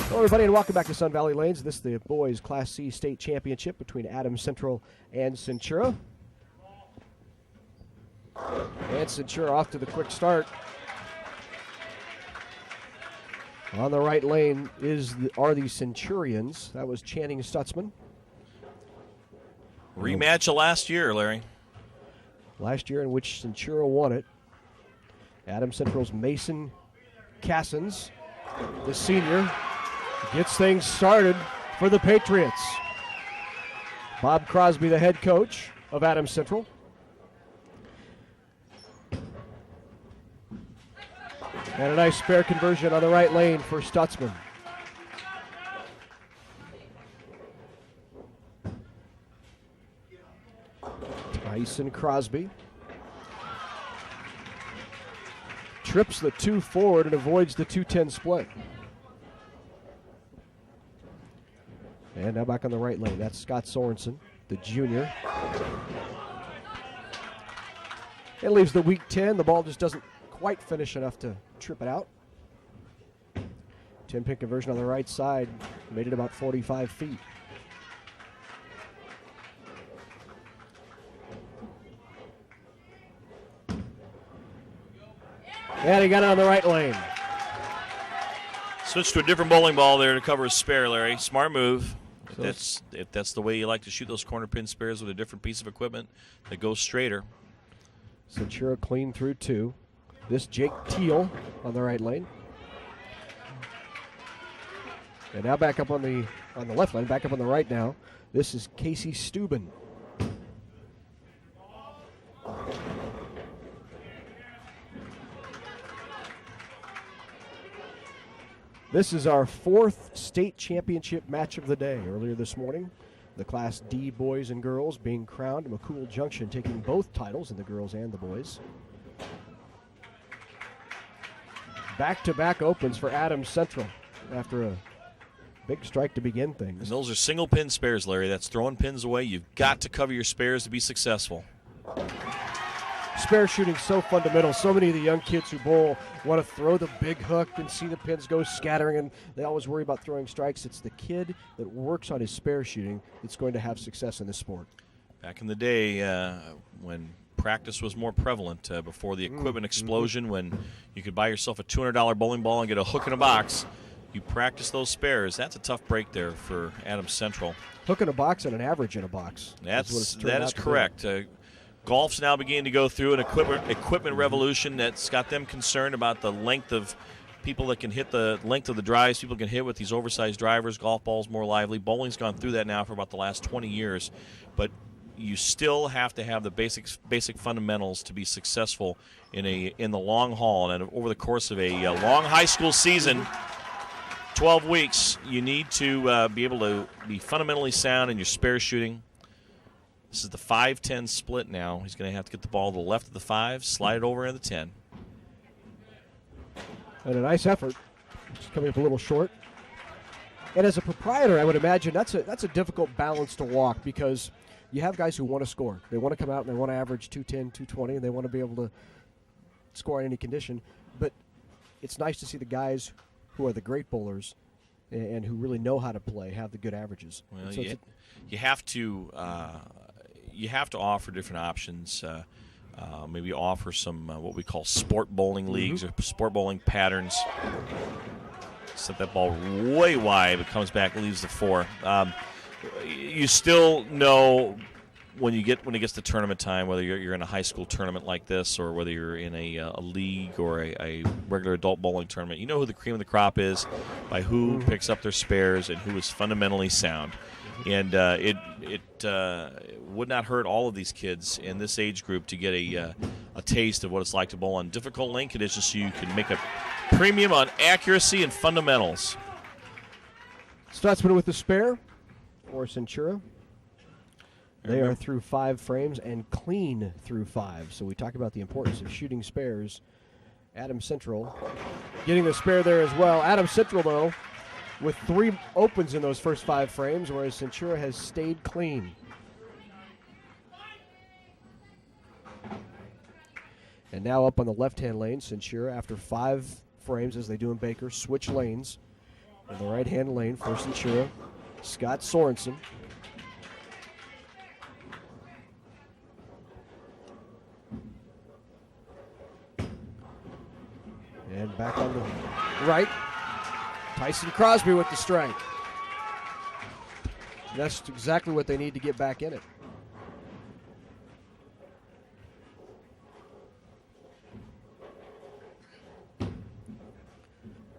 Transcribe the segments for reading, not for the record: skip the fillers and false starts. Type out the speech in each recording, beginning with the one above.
Hello, everybody, and welcome back to Sun Valley Lanes. This is the boys Class C state championship between Adams Central and Centura. And Centura off to the quick start. On the right lane are the Centurions. That was Channing Stutzman. Rematch of last year, Larry. Last year in which Centura won it. Adams Central's Mason Cassins, the senior, gets things started for the Patriots. Bob Crosby, the head coach of Adams Central. And a nice spare conversion on the right lane for Stutzman. Tyson Crosby trips the 2 forward and avoids the 2-10 split. And now back on the right lane. That's Scott Sorensen, the junior. It leaves the weak 10. The ball just doesn't quite finish enough to trip it out. 10-pin conversion on the right side. Made it about 45 feet. And he got it on the right lane. Switch to a different bowling ball there to cover a spare, Larry. Smart move. If that's the way you like to shoot those corner pin spares with a different piece of equipment that goes straighter. Centura clean through 2. This Jake Teal on the right lane. And now back up on the left lane, back up on the right now. This is Casey Steuben. This is our 4th state championship match of the day. Earlier this morning, the Class D boys and girls being crowned. McCool Junction taking both titles in the girls and the boys. Back-to-back opens for Adams Central after a big strike to begin things. And those are single pin spares, Larry. That's throwing pins away. You've got to cover your spares to be successful. Spare shooting so fundamental. So many of the young kids who bowl want to throw the big hook and see the pins go scattering, and they always worry about throwing strikes. It's the kid that works on his spare shooting that's going to have success in this sport. Back in the day when practice was more prevalent, before the equipment explosion, when you could buy yourself a $200 bowling ball and get a hook in a box, you practice those spares. That's a tough break there for Adams Central. Hook in a box and an average in a box. That is correct. Golf's now beginning to go through an equipment revolution that's got them concerned about the length of people that can hit, the length of the drives people can hit with these oversized drivers. Golf ball's more lively. Bowling's gone through that now for about the last 20 years. But you still have to have the basic fundamentals to be successful in the long haul. And over the course of a long high school season, 12 weeks, you need to be able to be fundamentally sound in your spare shooting. This is the 5-10 split now. He's going to have to get the ball to the left of the 5, slide it over in the 10. And a nice effort. Just coming up a little short. And as a proprietor, I would imagine that's a difficult balance to walk, because you have guys who want to score. They want to come out and they want to average 210, 220, and they want to be able to score in any condition. But it's nice to see the guys who are the great bowlers and who really know how to play have the good averages. Well, so you have to offer different options. Maybe offer some what we call sport bowling leagues or sport bowling patterns. Set that ball way wide, but comes back and leaves the 4. You still know when it gets to tournament time, whether you're in a high school tournament like this or whether you're in a league or a regular adult bowling tournament, you know who the cream of the crop is by who picks up their spares and who is fundamentally sound. And it would not hurt all of these kids in this age group to get a taste of what it's like to bowl on difficult lane conditions, so you can make a premium on accuracy and fundamentals. Stutzman with the spare for Centura. They are through 5 frames and clean through 5. So we talk about the importance of shooting spares. Adams Central getting the spare there as well. Adams Central, though, with 3 opens in those first 5 frames, whereas Centura has stayed clean. And now up on the left-hand lane, Centura, after 5 frames, as they do in Baker, switch lanes. In the right-hand lane for Centura, Scott Sorensen. And back on the right, Tyson Crosby with the strike. That's exactly what they need to get back in it.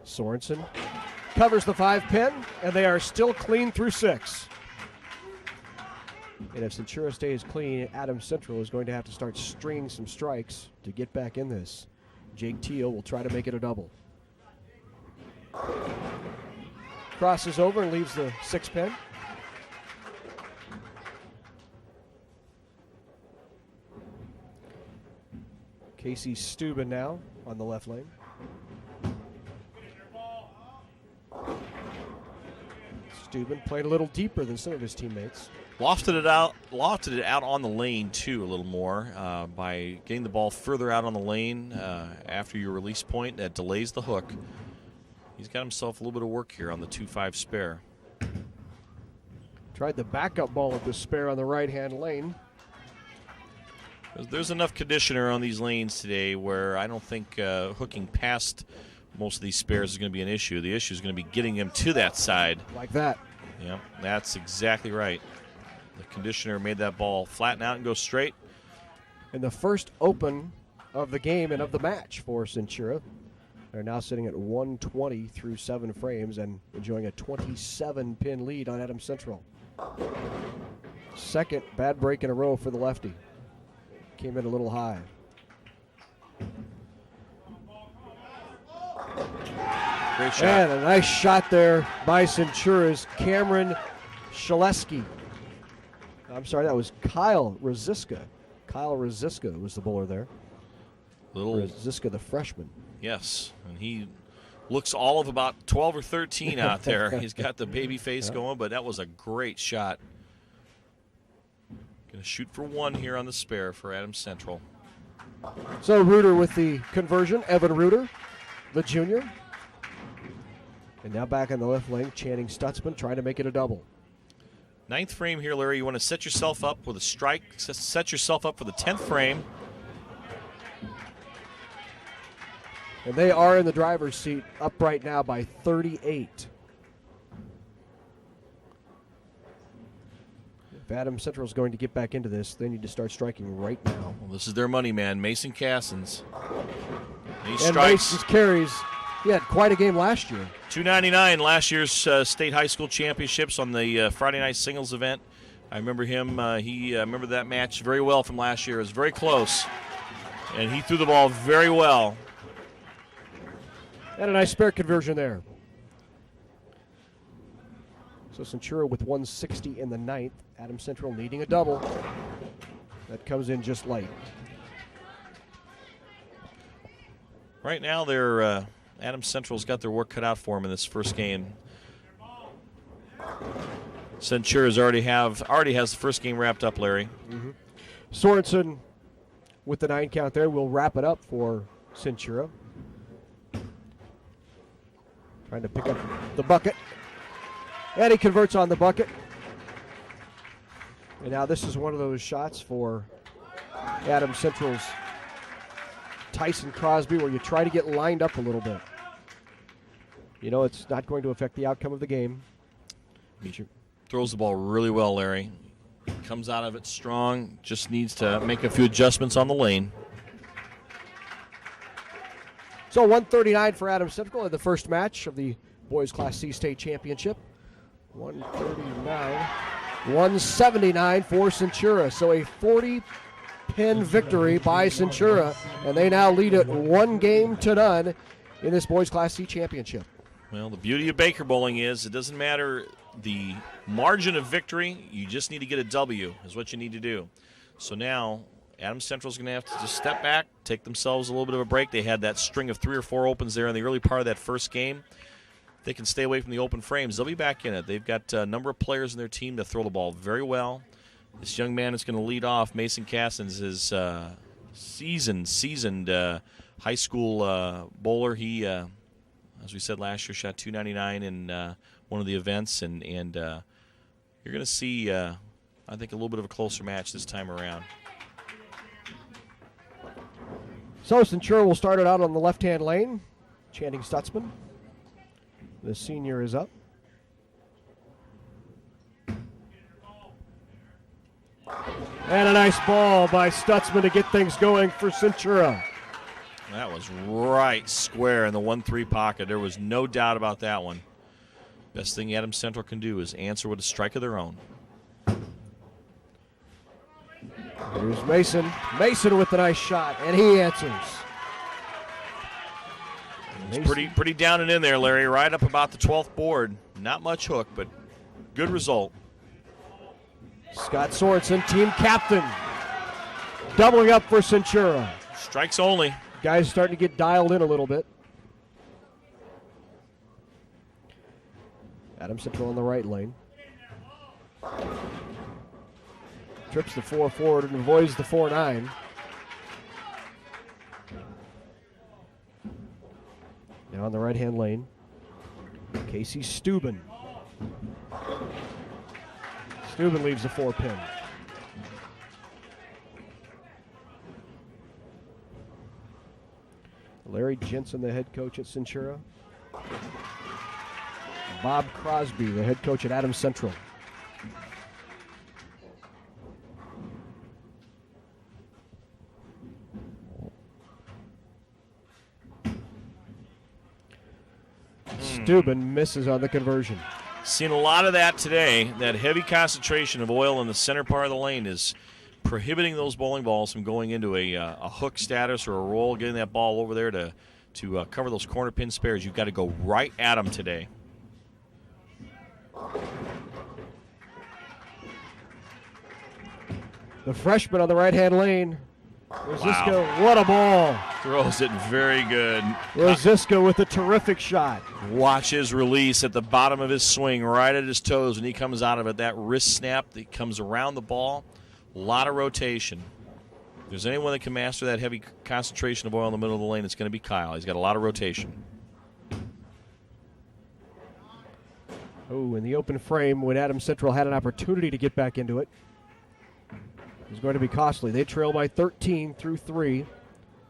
Sorensen covers the 5-pin, and they are still clean through 6. And if Centura stays clean, Adams Central is going to have to start stringing some strikes to get back in this. Jake Teal will try to make it a double. Crosses over and leaves the 6-pin. Casey Steuben now on the left lane. Steuben played a little deeper than some of his teammates. Lofted it out on the lane too a little more by getting the ball further out on the lane after your release point. That delays the hook. He's got himself a little bit of work here on the 2-5 spare. Tried the backup ball at the spare on the right-hand lane. There's enough conditioner on these lanes today where I don't think hooking past most of these spares is going to be an issue. The issue is going to be getting them to that side. Like that. Yeah, that's exactly right. The conditioner made that ball flatten out and go straight. And the first open of the game and of the match for Centura. They're now sitting at 120 through 7 frames and enjoying a 27-pin lead on Adams Central. Second bad break in a row for the lefty. Came in a little high. Great shot. And a nice shot there by Centura's Cameron Shaleski. I'm sorry, that was Kyle Rosiska. Kyle Rosiska was the bowler there. Rosiska, the freshman. Yes, and he looks all of about 12 or 13 out there. He's got the baby face going, but that was a great shot. Going to shoot for 1 here on the spare for Adams Central. So Reuter with the conversion, Evan Reuter, the junior. And now back on the left lane, Channing Stutzman trying to make it a double. 9th frame here, Larry. You want to set yourself up with a strike. Set yourself up for the 10th frame. And they are in the driver's seat, up right now by 38. If Adams Central is going to get back into this, they need to start striking right now. Well, this is their money man, Mason Cassins. He and strikes. Mason's carries. He had quite a game last year. 299 last year's state high school championships on the Friday night singles event. I remember him. He remember that match very well from last year. It was very close, and he threw the ball very well. And a nice spare conversion there. So Centura with 160 in the 9th. Adams Central needing a double. That comes in just late. Right now, they're Adams Central's got their work cut out for them in this first game. Centura's already has the first game wrapped up, Larry. Mm-hmm. Sorensen with the 9 count there will wrap it up for Centura. Trying to pick up the bucket. And he converts on the bucket. And now this is one of those shots for Adams Central's Tyson Crosby where you try to get lined up a little bit. You know it's not going to affect the outcome of the game. He throws the ball really well, Larry. Comes out of it strong. Just needs to make a few adjustments on the lane. So 139 for Adams Central in the first match of the Boys Class C State Championship. 139, 179 for Centura. So a 40-pin victory by Centura, and they now lead it 1-0 in this Boys Class C Championship. Well, the beauty of Baker Bowling is it doesn't matter the margin of victory. You just need to get a W is what you need to do. So now Adams Central's going to have to just step back, take themselves a little bit of a break. They had that string of 3 or 4 opens there in the early part of that first game. If they can stay away from the open frames, they'll be back in it. They've got a number of players in their team that throw the ball very well. This young man is going to lead off. Mason Cassins is seasoned high school bowler. He As we said last year, shot .299 in one of the events, and you're going to see, I think, a little bit of a closer match this time around. So Centura will start it out on the left-hand lane. Channing Stutzman, the senior, is up. And a nice ball by Stutzman to get things going for Centura. That was right square in the 1-3 pocket. There was no doubt about that one. Best thing Adams Central can do is answer with a strike of their own. Here's Mason. Mason with a nice shot, and he answers. It's pretty down and in there, Larry. Right up about the 12th board. Not much hook, but good result. Scott Sorensen, team captain, doubling up for Centura. Strikes only. Guys starting to get dialed in a little bit. Adams Central on the right lane. Trips the 4 forward and avoids the 4-9. Now on the right-hand lane, Casey Steuben. Steuben leaves the 4-pin. Larry Jensen, the head coach at Centura. Bob Crosby, the head coach at Adams Central. Steuben misses on the conversion. Seen a lot of that today. That heavy concentration of oil in the center part of the lane is prohibiting those bowling balls from going into a hook status or a roll, getting that ball over there to cover those corner pin spares. You've got to go right at them today. The freshman on the right-hand lane. Rosisko, wow. What a ball. Throws it very good. Rosisko with a terrific shot. Watch his release at the bottom of his swing, right at his toes when he comes out of it. That wrist snap that comes around the ball. A lot of rotation. If there's anyone that can master that heavy concentration of oil in the middle of the lane, it's going to be Kyle. He's got a lot of rotation. Oh, in the open frame when Adams Central had an opportunity to get back into it. It was going to be costly. They trail by 13 through 3.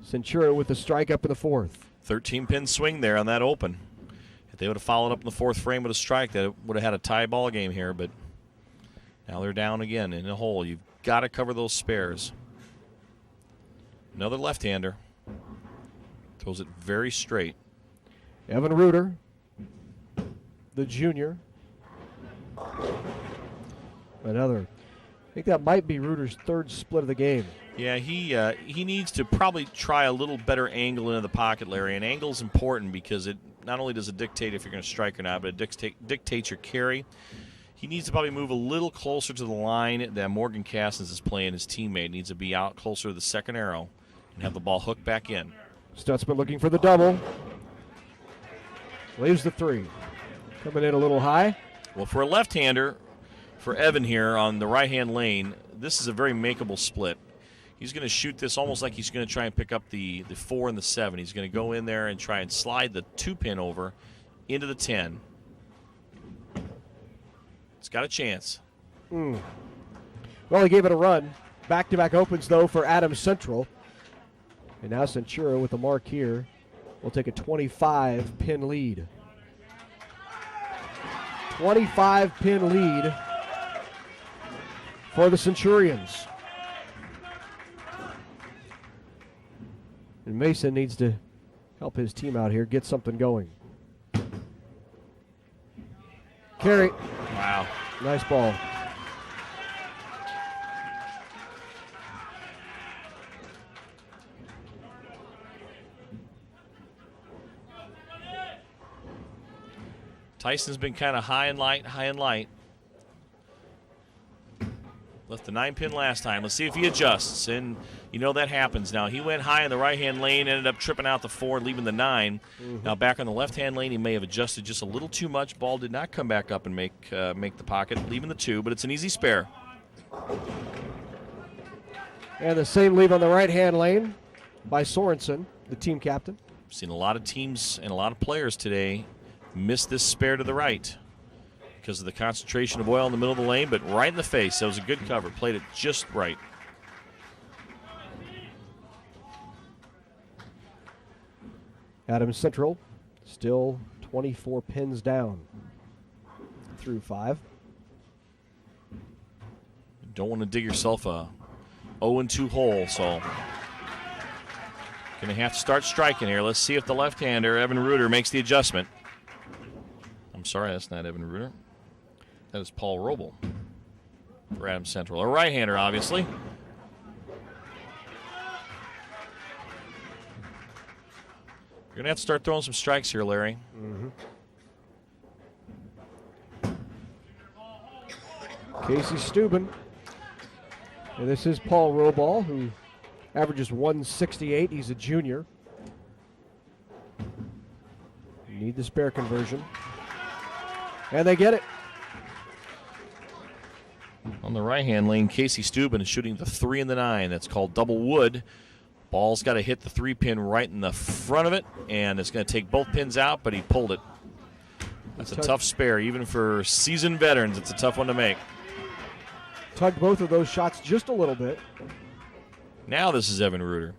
Centura with the strike up in the 4th. 13-pin swing there on that open. If they would have followed up in the 4th frame with a strike, that would have had a tie ball game here, but now they're down again in the hole. You've got to cover those spares. Another left-hander. Throws it very straight. Evan Reuter, the junior. Another. I think that might be Reuter's 3rd split of the game. Yeah, he needs to probably try a little better angle into the pocket, Larry. And angle's important because it not only does it dictate if you're going to strike or not, but it dictates your carry. He needs to probably move a little closer to the line that Morgan Cassins is playing. His teammate needs to be out closer to the second arrow and have the ball hooked back in. Stutzman looking for the double. Leaves the 3. Coming in a little high. Well, for a left-hander, for Evan here on the right-hand lane, this is a very makeable split. He's going to shoot this almost like he's going to try and pick up the 4 and the 7. He's going to go in there and try and slide the 2-pin over into the 10. It's got a chance. Well, he gave it a run. Back-to-back opens, though, for Adams Central. And now Centura with the mark here will take a 25-pin lead. 25-pin lead for the Centurions. And Mason needs to help his team out here, get something going. Carry. Wow. Nice ball. Tyson's been kind of high and light, high and light. Left the 9-pin last time. Let's see if he adjusts. And you know that happens now. He went high in the right-hand lane, ended up tripping out the 4 and leaving the 9. Now back on the left-hand lane, he may have adjusted just a little too much. Ball did not come back up and make the pocket, leaving the 2, but it's an easy spare. And the same leave on the right-hand lane by Sorensen, the team captain. Seen a lot of teams and a lot of players today miss this spare to the right because of the concentration of oil in the middle of the lane, but right in the face. That was a good cover. Played it just right. Adams Central still 24 pins down through 5. Don't want to dig yourself a 0-2 hole, so going to have to start striking here. Let's see if the left-hander, Evan Reuter, makes the adjustment. I'm sorry, that's not Evan Reuter. That is Paul Roble for Adams Central. A right-hander, obviously. You're going to have to start throwing some strikes here, Larry. Casey Steuben. And this is Paul Roble, who averages 168. He's a junior. Need the spare conversion. And they get it. On the right-hand lane, Casey Steuben is shooting the 3 and the 9. That's called double wood. Ball's got to hit the 3-pin right in the front of it, and it's going to take both pins out, but he pulled it. That's a tough spare. Even for seasoned veterans, it's a tough one to make. Tugged both of those shots just a little bit. Now this is Evan Reuter.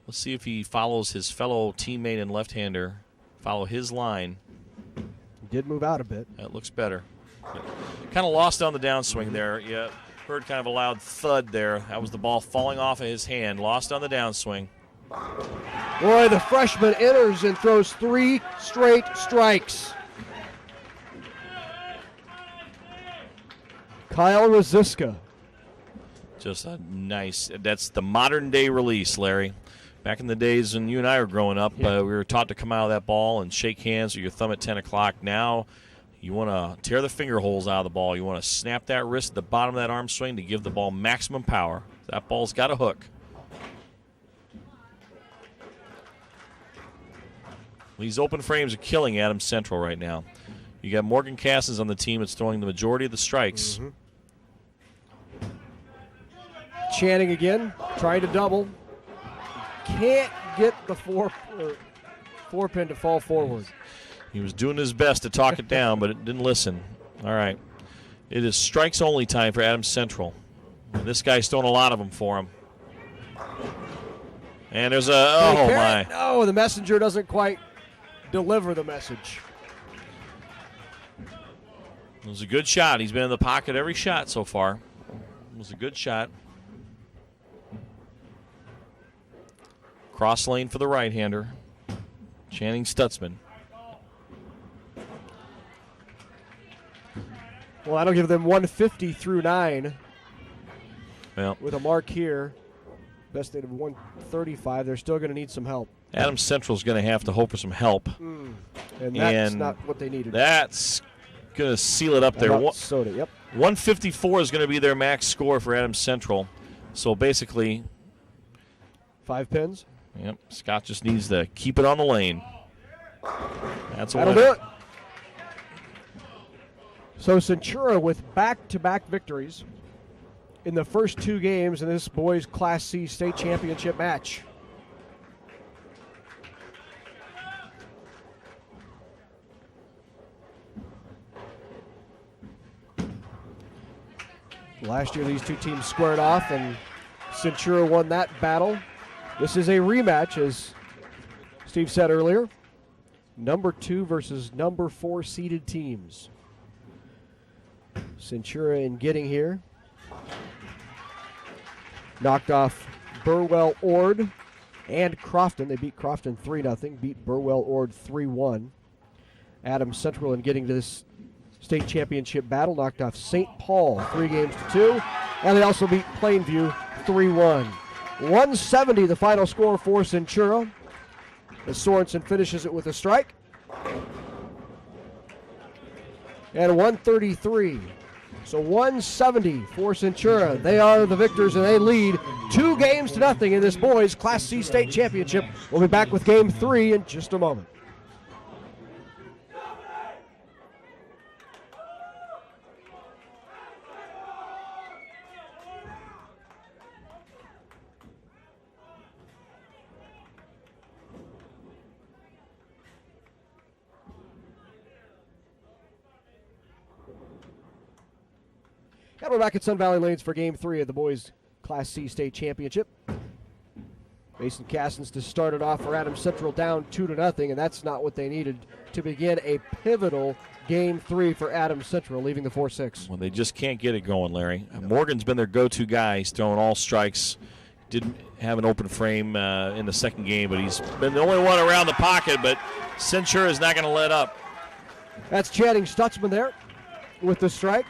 Let's see if he follows his fellow teammate and left-hander, follow his line. He did move out a bit. That looks better. Kind of lost on the downswing there. Yeah, heard kind of a loud thud there. That was the ball falling off of his hand. Lost on the downswing. Boy, the freshman enters and throws 3 straight strikes. Kyle Rosiska. Just a nice, that's the modern day release, Larry. Back in the days when you and I were growing up, we were taught to come out of that ball and shake hands with your thumb at 10 o'clock. Now you want to tear the finger holes out of the ball. You want to snap that wrist at the bottom of that arm swing to give the ball maximum power. That ball's got a hook. These open frames are killing Adams Central right now. You got Morgan Cassens on the team that's throwing the majority of the strikes. Channing again, trying to double. Can't get the 4-pin to fall forward. He was doing his best to talk it down, but it didn't listen. All right. It is strikes only time for Adams Central. And this guy's throwing a lot of them for him. And there's my. No, the messenger doesn't quite deliver the message. It was a good shot. He's been in the pocket every shot so far. It was a good shot. Cross lane for the right-hander, Channing Stutzman. Well, that'll give them 150 through 9. Well, with a mark here. Best state of 135. They're still going to need some help. Adams Central's going to have to hope for some help. And that's not what they needed. That's going to seal it up there. Soda, yep. 154 is going to be their max score for Adams Central. So basically 5 pins. Yep, Scott just needs to keep it on the lane. That'll do it. So Centura with back-to-back victories in the first 2 games in this boys Class C state championship match. Last year these 2 teams squared off and Centura won that battle. This is a rematch, as Steve said earlier. Number 2 versus number 4 seeded teams. Centura in getting here. Knocked off Burwell Ord and Crofton. They beat Crofton 3-0. Beat Burwell Ord 3-1. Adams Central in getting to this state championship battle. Knocked off St. Paul 3-2. And they also beat Plainview 3-1. 170 the final score for Centura as Sorensen finishes it with a strike. And 133. So 170 for Centura. They are the victors and they lead 2-0 in this boys Class C state championship. We'll be back with game 3 in just a moment. And we're back at Sun Valley Lanes for Game 3 of the boys Class C State Championship. Mason Cassins to start it off for Adams Central, down 2-0, and that's not what they needed to begin a pivotal Game 3 for Adams Central, leaving the 4-6. Well, they just can't get it going, Larry. Morgan's been their go-to guy. He's throwing all strikes. Didn't have an open frame in the second game, but he's been the only one around the pocket, but Centura is not going to let up. That's Channing Stutzman there with the strike.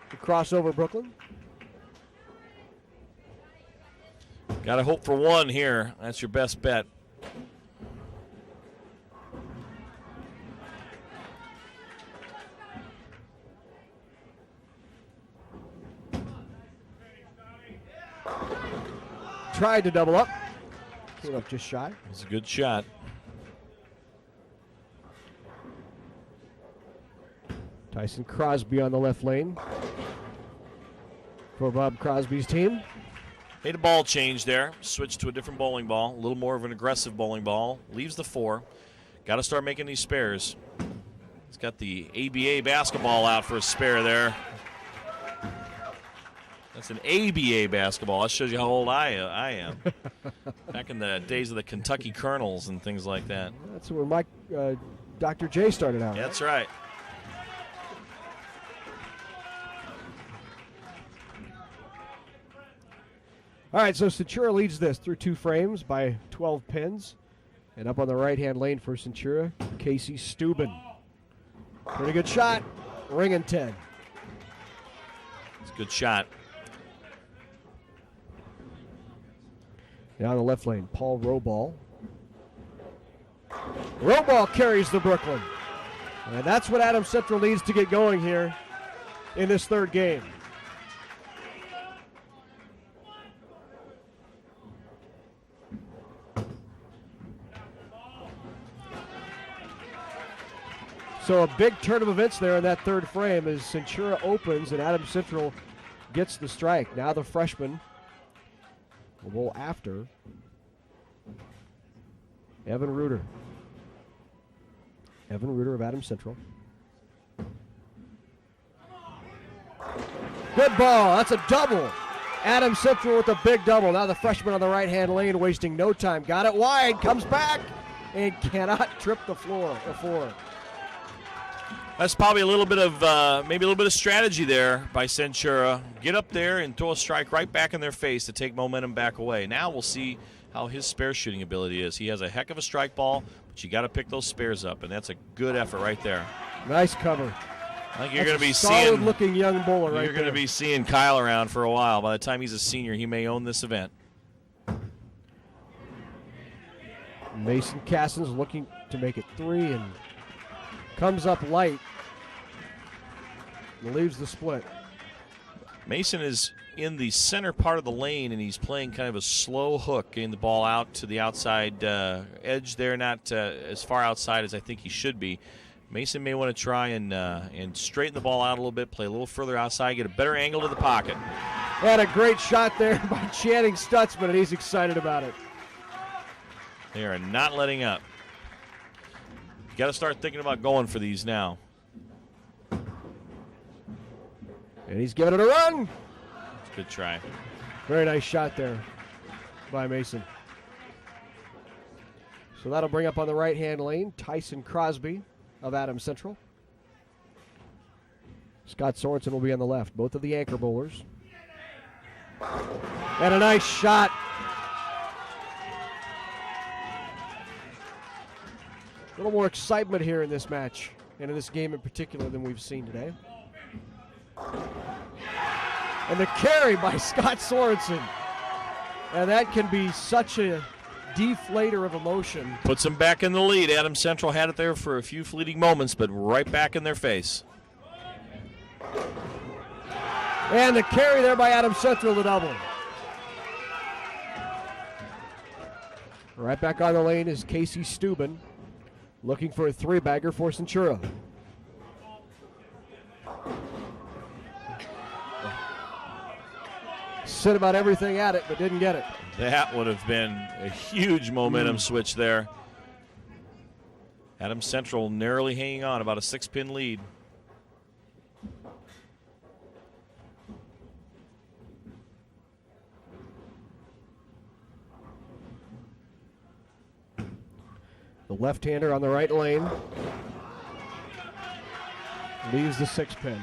The crossover Brooklyn. Got to hope for one here. That's your best bet. Tried to double up. Came up just shy. It was a good shot. Tyson Crosby on the left lane for Bob Crosby's team. Made a ball change there. Switched to a different bowling ball. A little more of an aggressive bowling ball. Leaves the 4. Got to start making these spares. He's got the ABA basketball out for a spare there. That's an ABA basketball. That shows you how old I am. Back in the days of the Kentucky Colonels and things like that. That's where Mike, Dr. J started out. That's right. All right, so Centura leads this through 2 frames by 12 pins. And up on the right-hand lane for Centura, Casey Steuben. Pretty good shot. Ring and 10. It's a good shot. Now on the left lane, Paul Roball. Roball carries the Brooklyn. And that's what Adams Central needs to get going here in this third game. So a big turn of events there in that third frame as Centura opens and Adams Central gets the strike. Now the freshman will bowl after Evan Reuter. Evan Reuter of Adams Central. Good ball. That's a double. Adams Central with a big double. Now the freshman on the right-hand lane wasting no time. Got it wide. Comes back and cannot trip the floor. That's probably a little bit of maybe a little bit of strategy there by Centura. Get up there and throw a strike right back in their face to take momentum back away. Now we'll see how his spare shooting ability is. He has a heck of a strike ball, but you got to pick those spares up, and that's a good effort right there. Nice cover. I think you're going to be solid-looking young bowler right there. You're going to be seeing Kyle around for a while. By the time he's a senior, he may own this event. Mason Cassins looking to make it 3 and comes up light and leaves the split. Mason is in the center part of the lane, and he's playing kind of a slow hook, getting the ball out to the outside edge there, not as far outside as I think he should be. Mason may want to try and straighten the ball out a little bit, play a little further outside, get a better angle to the pocket. And a great shot there by Channing Stutzman, and he's excited about it. They are not letting up. You got to start thinking about going for these now. And he's giving it a run. Good try. Very nice shot there by Mason. So that'll bring up on the right-hand lane Tyson Crosby of Adams Central. Scott Sorensen will be on the left. Both of the anchor bowlers. And a nice shot. A little more excitement here in this match and in this game in particular than we've seen today. And the carry by Scott Sorensen. And that can be such a deflator of emotion. Puts them back in the lead. Adams Central had it there for a few fleeting moments, but right back in their face. And the carry there by Adams Central, the double. Right back on the lane is Casey Steuben, looking for a 3-bagger for Centura. Said about everything at it, but didn't get it. That would have been a huge momentum switch there. Adams Central narrowly hanging on, about a 6-pin lead. The left-hander on the right lane. Leaves the 6-pin.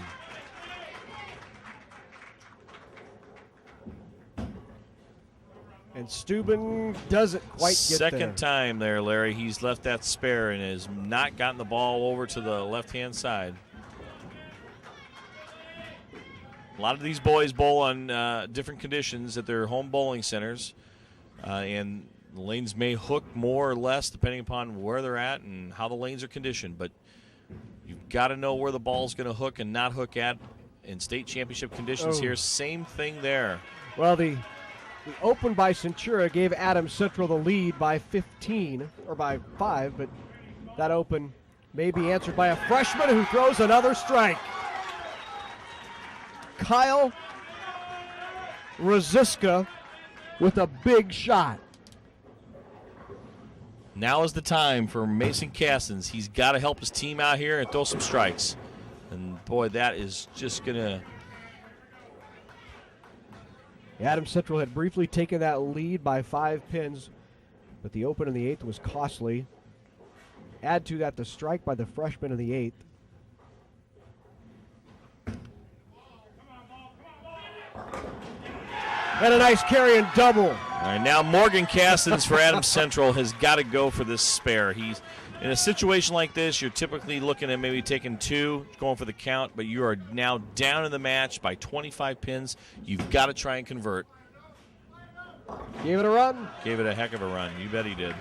And Steuben doesn't quite get there. Second time there, Larry. He's left that spare and has not gotten the ball over to the left-hand side. A lot of these boys bowl on different conditions at their home bowling centers, and the lanes may hook more or less depending upon where they're at and how the lanes are conditioned. But you've got to know where the ball's going to hook and not hook at in state championship conditions here. Same thing there. Well, the open by Centura gave Adams Central the lead by 15, or by 5, but that open may be answered by a freshman who throws another strike. Kyle Rosiska with a big shot. Now is the time for Mason Castens. He's got to help his team out here and throw some strikes. And, boy, that is just going to... Adams Central had briefly taken that lead by 5 pins, but the open in the 8th was costly. Add to that the strike by the freshman in the 8th. And a nice carry and double. All right, now Morgan Castens for Adams Central has got to go for this spare. He's in a situation like this, you're typically looking at maybe taking 2, going for the count, but you are now down in the match by 25 pins. You've got to try and convert. Gave it a run. Gave it a heck of a run. You bet he did.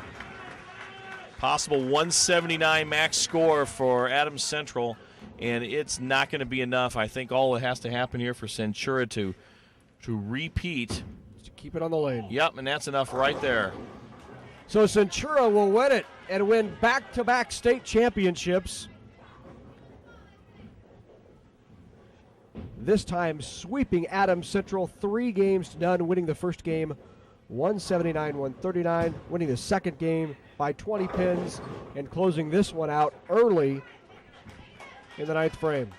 Possible 179 max score for Adams Central, and it's not going to be enough. I think all that has to happen here for Centura to repeat. To keep it on the lane. Yep, and that's enough right there. So Centura will win it and win back-to-back state championships. This time sweeping Adams Central 3 games to none, winning the first game 179-139, winning the second game by 20 pins, and closing this one out early in the 9th frame.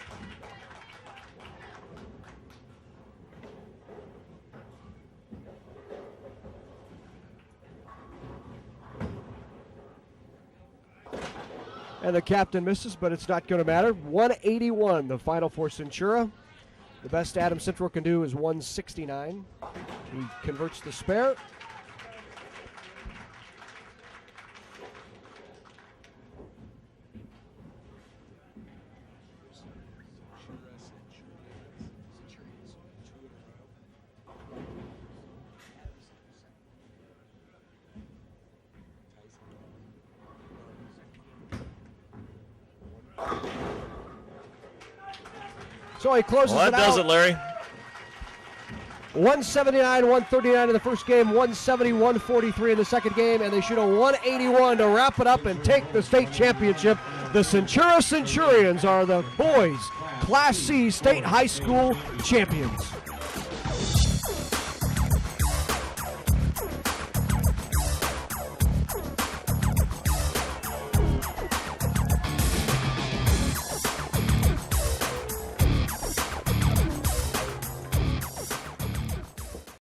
And the captain misses, but it's not going to matter. 181, the final for Centura. The best Adams Central can do is 169. He converts the spare. So he closes well, it out. That does it, Larry. 179-139 in the first game, 170-143 in the second game, and they shoot a 181 to wrap it up and take the state championship. The Centura Centurions are the boys' Class C state high school champions.